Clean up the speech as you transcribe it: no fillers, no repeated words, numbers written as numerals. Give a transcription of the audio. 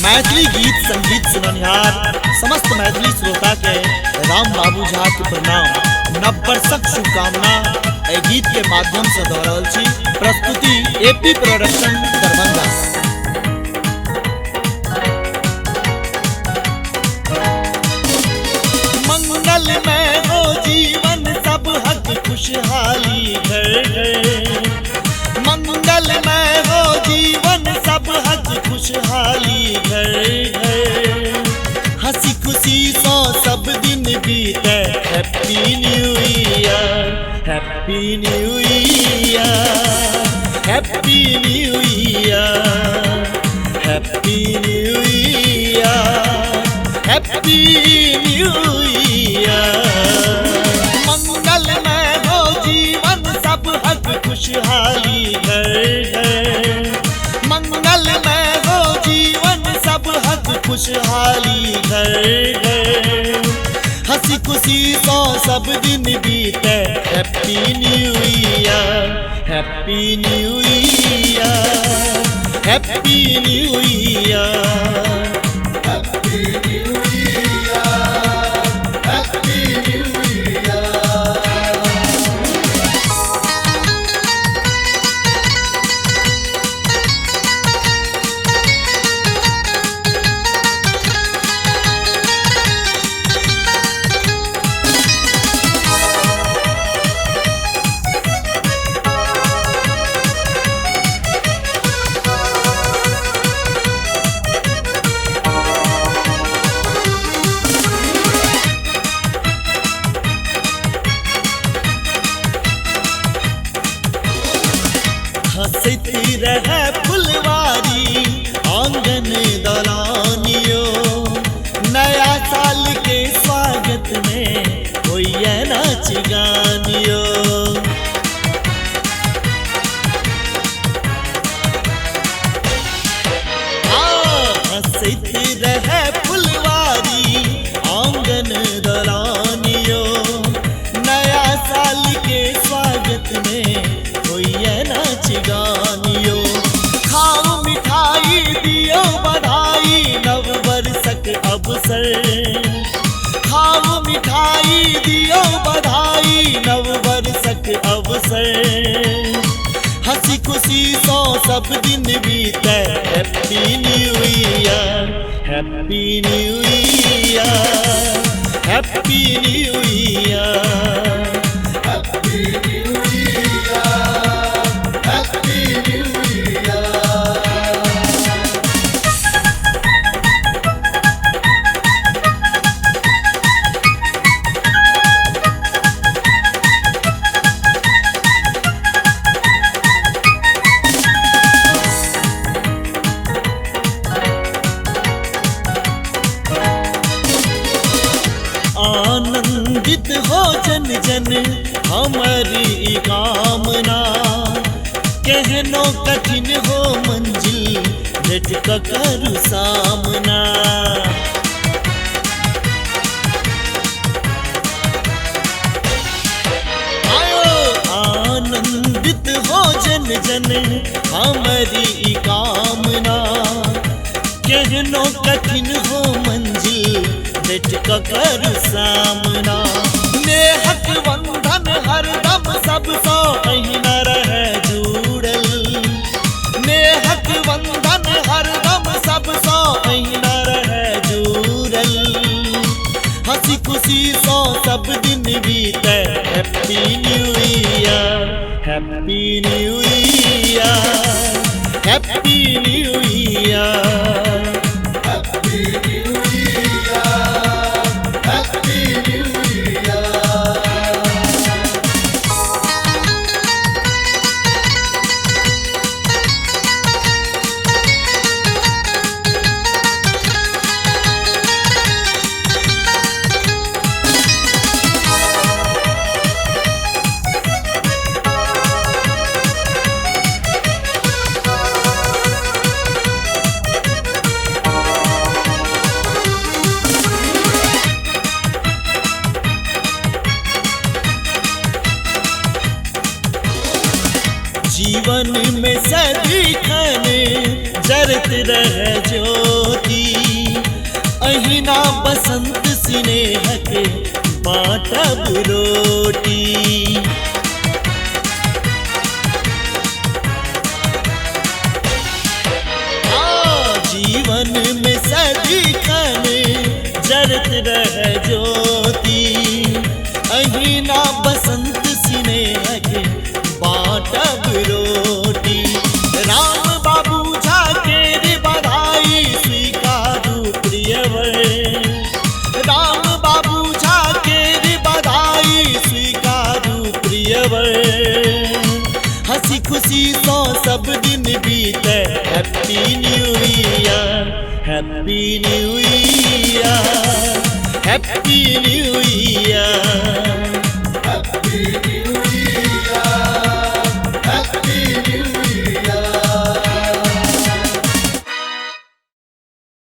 मैथिली गीत संगीत सुननिहार समस्त मैथिली श्रोता के राम बाबू झा के प्रणाम। नववर्षक शुभकामना ए गीत के माध्यम से दऽ रहल छी। प्रस्तुति एपी प्रोडक्शन दरभंगा। मंगल में हो जीवन सब हक खुशहाली घर घर। मंगल में हो जीवन सब हक खुशहाली घर घर। हंसी खुशी सो सब दिन बीते। Happy new year, happy new year, happy new year, happy new year, happy new year. मंगल में हो जीवन सब हक खुशहाली घर घर। मंगल में हो जीवन सब हक खुशहाली घर घर। हंसी खुशी सो सब दिन बीते। Happy new year, happy new year, happy new year, happy new year, happy new year. हंसती रहे फुलवारी आंगन दलानियो। नया साल के स्वागत में होइए नाच गानियो। हंसती रहे फुलवारी आंगन दलानियो। नया साल के स्वागत में होइए नाच गानियो। खाओ मिठाई दियो बधाई नव वर्षक अवसर। खाओ मिठाई दियो बधाई नव वर्षक अवसर। हंसी खुशी सो सब दिन बीते। Happy new year, happy new year, happy new year, happy new year, happy new year. आनंदित हो जन जन हमारी कामना। कहनो कठिन हो मंजिल भेट करू सामना। आनंदित हो जन जन हमारी कामना। कहनो कठिन हो मंजिल भेट करू सामना। नेहक बंधन हरदम सब सो अहिना रहे जुड़ल। नेहक बंधन हरदम सब सो अहिना रहे जुड़ल। हंसी खुशी सो सब दिन बीते। Happy new year, happy new year, happy new year, happy new year, happy new year. जीवन में सदिखन जरत रह ज्योति अहिना बसंत स्नेह के बाटब रोटी। जीवन में सदिखन जरत रह ज्योति अहिना बसंत स्नेह के बाटब रोटी। राम बाबू झा के बधाई स्वीकारू प्रियवर, राम बाबू झा के बधाई स्वीकारू प्रियवर। हंसी खुशी सो सब दिन बीते happy new year, happy new year, happy new year, happy new year.